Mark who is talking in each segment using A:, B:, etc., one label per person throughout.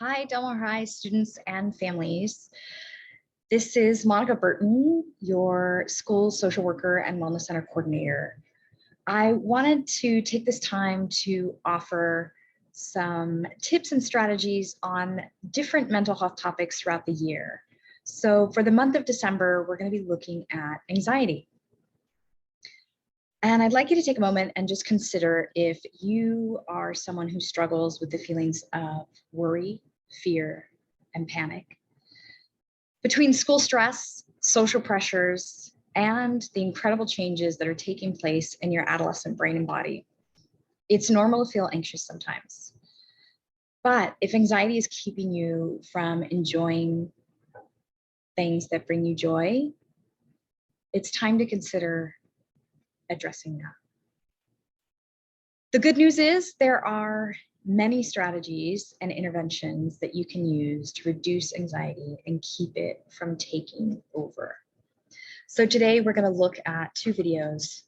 A: Hi, Delmar High students and families. This is Monica Burton, your school social worker and wellness center coordinator. I wanted to take this time to offer some tips and strategies on different mental health topics throughout the year. So for the month of December, we're going to be looking at anxiety. And I'd like you to take a moment and just consider if you are someone who struggles with the feelings of worry, fear, and panic. Between school stress, social pressures, and the incredible changes that are taking place in your adolescent brain and body, it's normal to feel anxious sometimes. But if anxiety is keeping you from enjoying things that bring you joy, it's time to consider addressing that. The good news is there are many strategies and interventions that you can use to reduce anxiety and keep it from taking over. So today we're going to look at two videos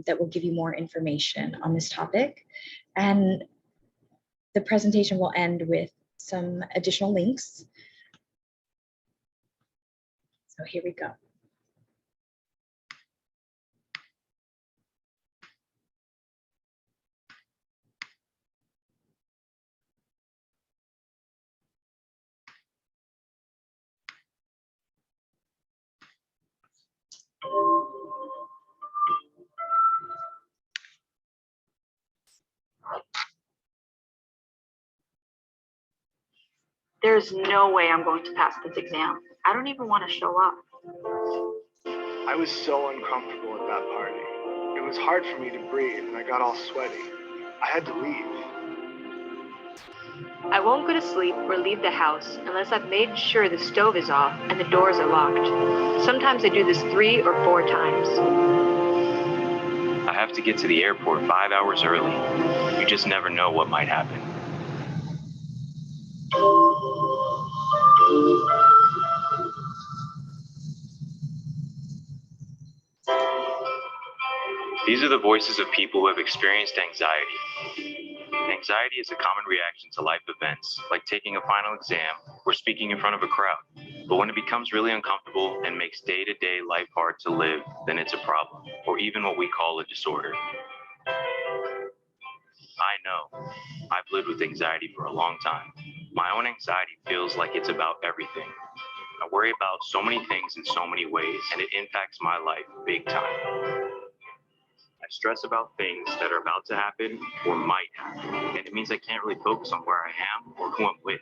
A: that will give you more information on this topic. And the presentation will end with some additional links. So here we go.
B: There's no way I'm going to pass this exam. I don't even want to show up.
C: I was so uncomfortable at that party. It was hard for me to breathe and I got all sweaty. I had to leave.
B: I won't go to sleep or leave the house unless I've made sure the stove is off and the doors are locked. Sometimes I do this 3 or 4 times.
D: I have to get to the airport 5 hours early. You just never know what might happen. These are the voices of people who have experienced anxiety. Anxiety is a common reaction to life events, like taking a final exam or speaking in front of a crowd. But when it becomes really uncomfortable and makes day-to-day life hard to live, then it's a problem, or even what we call a disorder. I know. I've lived with anxiety for a long time. My own anxiety feels like it's about everything. I worry about so many things in so many ways, and it impacts my life big time. I stress about things that are about to happen or might happen, and it means I can't really focus on where I am or who I'm with.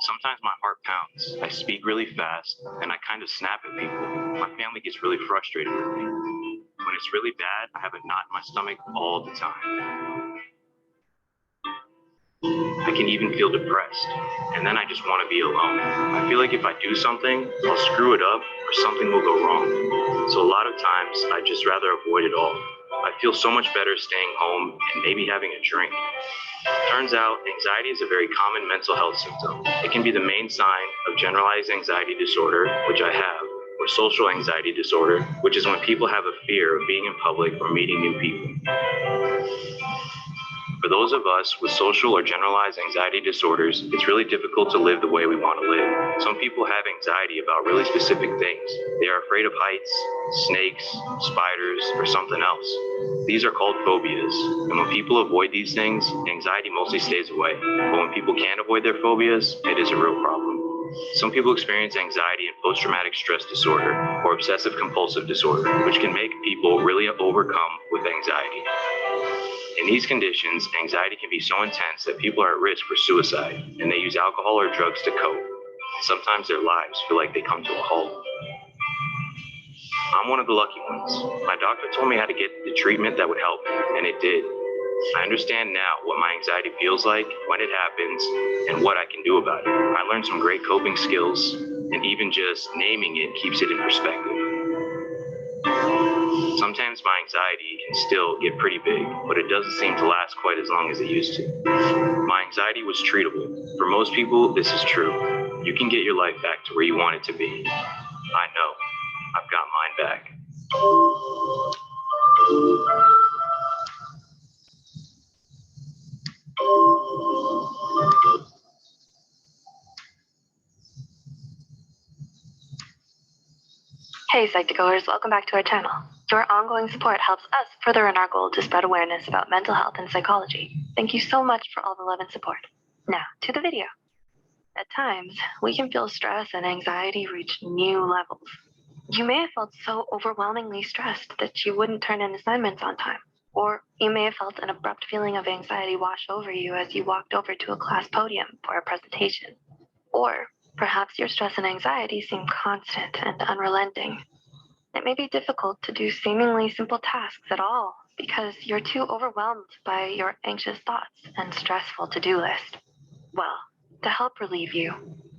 D: Sometimes my heart pounds, I speak really fast, and I kind of snap at people. My family gets really frustrated with me. When it's really bad, I have a knot in my stomach all the time. I can even feel depressed, and then I just want to be alone. I feel like if I do something, I'll screw it up or something will go wrong. So a lot of times, I'd just rather avoid it all. I feel so much better staying home and maybe having a drink. Turns out, anxiety is a very common mental health symptom. It can be the main sign of generalized anxiety disorder, which I have, or social anxiety disorder, which is when people have a fear of being in public or meeting new people. For those of us with social or generalized anxiety disorders, it's really difficult to live the way we want to live. Some people have anxiety about really specific things. They are afraid of heights, snakes, spiders, or something else. These are called phobias. And when people avoid these things, anxiety mostly stays away. But when people can't avoid their phobias, it is a real problem. Some people experience anxiety and post-traumatic stress disorder or obsessive compulsive disorder, which can make people really overcome with anxiety. In these conditions, anxiety can be so intense that people are at risk for suicide, and they use alcohol or drugs to cope. Sometimes their lives feel like they come to a halt. I'm one of the lucky ones. My doctor told me how to get the treatment that would help me, and it did. I understand now what my anxiety feels like, when it happens, and what I can do about it. I learned some great coping skills, and even just naming it keeps it in perspective. Sometimes my anxiety can still get pretty big, but it doesn't seem to last quite as long as it used to. My anxiety was treatable. For most people, this is true. You can get your life back to where you want it to be. I know. I've got mine back.
B: Hey Psych2Goers, welcome back to our channel. Your ongoing support helps us further in our goal to spread awareness about mental health and psychology. Thank you so much for all the love and support. Now, to the video. At times, we can feel stress and anxiety reach new levels. You may have felt so overwhelmingly stressed that you wouldn't turn in assignments on time. Or you may have felt an abrupt feeling of anxiety wash over you as you walked over to a class podium for a presentation. Or perhaps your stress and anxiety seem constant and unrelenting. It may be difficult to do seemingly simple tasks at all because you're too overwhelmed by your anxious thoughts and stressful to-do list. Well, to help relieve you,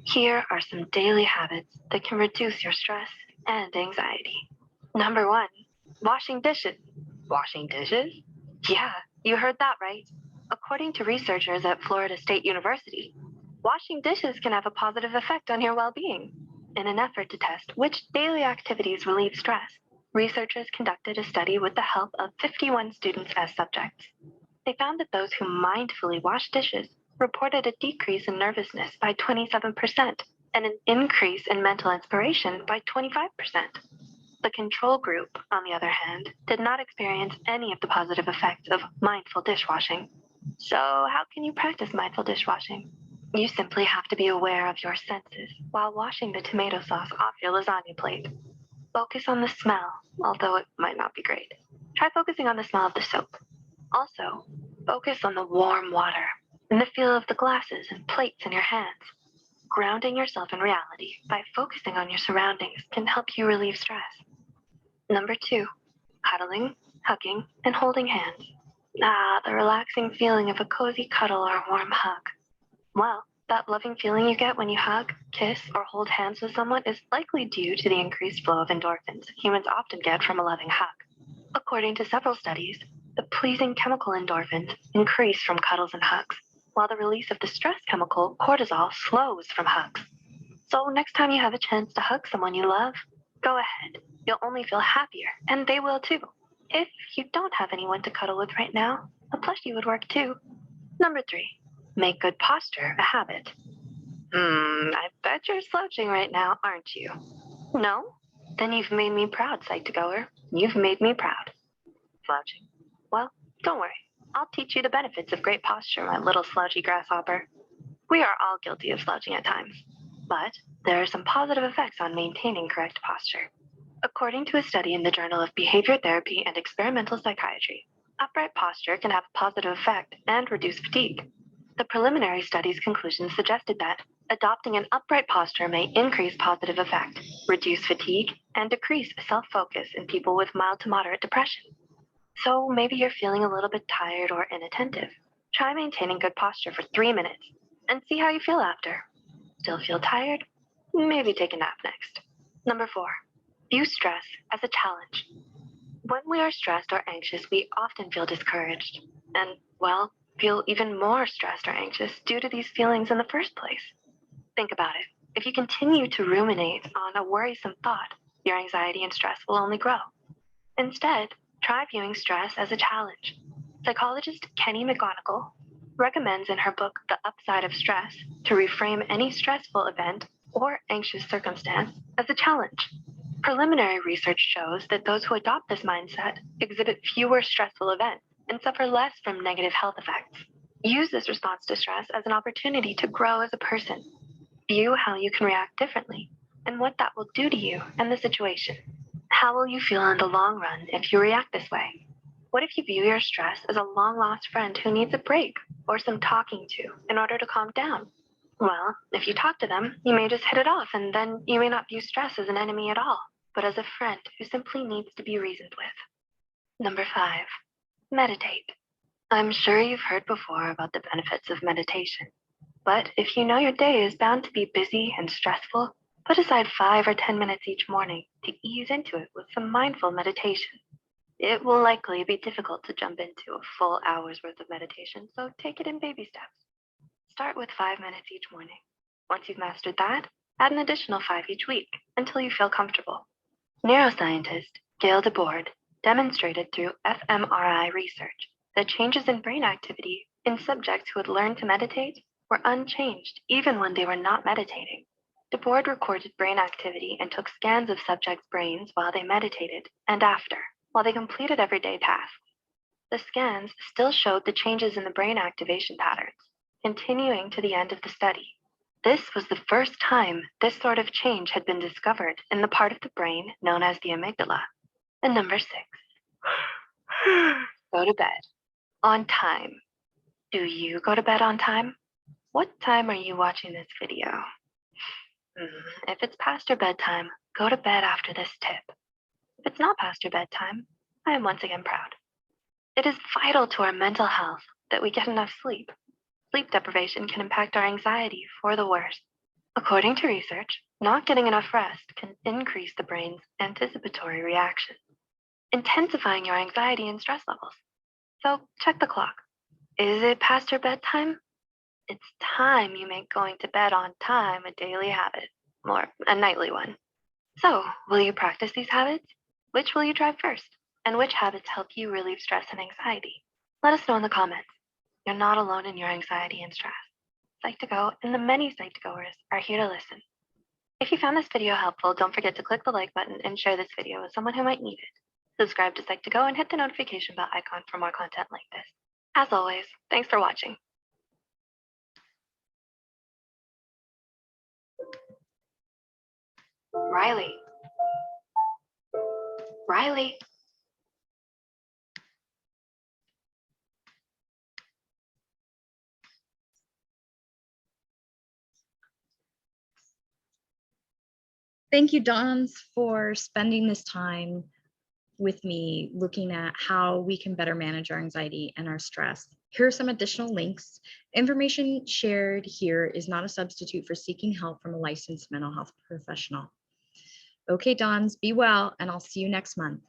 B: here are some daily habits that can reduce your stress and anxiety. Number 1, washing dishes. Washing dishes? Yeah, you heard that right. According to researchers at Florida State University, washing dishes can have a positive effect on your well-being. In an effort to test which daily activities relieve stress, researchers conducted a study with the help of 51 students as subjects. They found that those who mindfully washed dishes reported a decrease in nervousness by 27% and an increase in mental inspiration by 25%. The control group, on the other hand, did not experience any of the positive effects of mindful dishwashing. So how can you practice mindful dishwashing? You simply have to be aware of your senses while washing the tomato sauce off your lasagna plate. Focus on the smell, although it might not be great. Try focusing on the smell of the soap. Also, focus on the warm water and the feel of the glasses and plates in your hands. Grounding yourself in reality by focusing on your surroundings can help you relieve stress. Number 2, cuddling, hugging, and holding hands. The relaxing feeling of a cozy cuddle or warm hug. Well, that loving feeling you get when you hug, kiss, or hold hands with someone is likely due to the increased flow of endorphins humans often get from a loving hug. According to several studies, the pleasing chemical endorphins increase from cuddles and hugs, while the release of the stress chemical cortisol slows from hugs. So next time you have a chance to hug someone you love, go ahead. You'll only feel happier, and they will too. If you don't have anyone to cuddle with right now, a plushie would work too. Number 3, make good posture a habit. I bet you're slouching right now, aren't you? No? Then you've made me proud, Psych2Goer. You've made me proud. Slouching? Well, don't worry. I'll teach you the benefits of great posture, my little slouchy grasshopper. We are all guilty of slouching at times, but there are some positive effects on maintaining correct posture. According to a study in the Journal of Behavior Therapy and Experimental Psychiatry, upright posture can have a positive effect and reduce fatigue. The preliminary study's conclusions suggested that adopting an upright posture may increase positive effect, reduce fatigue, and decrease self-focus in people with mild to moderate depression. So maybe you're feeling a little bit tired or inattentive. Try maintaining good posture for 3 minutes and see how you feel after. Still feel tired? Maybe take a nap next. Number 4, view stress as a challenge. When we are stressed or anxious, we often feel discouraged and, well, feel even more stressed or anxious due to these feelings in the first place. Think about it. If you continue to ruminate on a worrisome thought, your anxiety and stress will only grow. Instead, try viewing stress as a challenge. Psychologist Kenny McGonigal recommends in her book The Upside of Stress to reframe any stressful event or anxious circumstance as a challenge. Preliminary research shows that those who adopt this mindset exhibit fewer stressful events and suffer less from negative health effects. Use this response to stress as an opportunity to grow as a person. View how you can react differently and what that will do to you and the situation. How will you feel in the long run if you react this way? What if you view your stress as a long-lost friend who needs a break or some talking to in order to calm down? Well, if you talk to them, you may just hit it off, and then you may not view stress as an enemy at all, but as a friend who simply needs to be reasoned with. Number 5, meditate. I'm sure you've heard before about the benefits of meditation, but if you know your day is bound to be busy and stressful, put aside 5 or 10 minutes each morning to ease into it with some mindful meditation. It will likely be difficult to jump into a full hour's worth of meditation, so take it in baby steps. Start with 5 minutes each morning. Once you've mastered that, add an additional 5 each week until you feel comfortable. Neuroscientist Gail DeBoard demonstrated through fMRI research that changes in brain activity in subjects who had learned to meditate were unchanged even when they were not meditating. The board recorded brain activity and took scans of subjects' brains while they meditated and after, while they completed everyday tasks. The scans still showed the changes in the brain activation patterns, continuing to the end of the study. This was the first time this sort of change had been discovered in the part of the brain known as the amygdala. And number 6, go to bed on time. Do you go to bed on time? What time are you watching this video? If it's past your bedtime, go to bed after this tip. If it's not past your bedtime, I am once again proud. It is vital to our mental health that we get enough sleep. Sleep deprivation can impact our anxiety for the worse. According to research, not getting enough rest can increase the brain's anticipatory reaction, intensifying your anxiety and stress levels. So check the clock. Is it past your bedtime? It's time you make going to bed on time a daily habit, or a nightly one. So, will you practice these habits? Which will you try first? And which habits help you relieve stress and anxiety? Let us know in the comments. You're not alone in your anxiety and stress. Psych2Go and the many Psych2Goers are here to listen. If you found this video helpful, don't forget to click the like button and share this video with someone who might need it. Subscribe to Psych2Go and hit the notification bell icon for more content like this. As always, thanks for watching. Riley. Riley.
A: Thank you, Dons, for spending this time with me looking at how we can better manage our anxiety and our stress. Here are some additional links. Information shared here is not a substitute for seeking help from a licensed mental health professional. Okay, Dons, be well, and I'll see you next month.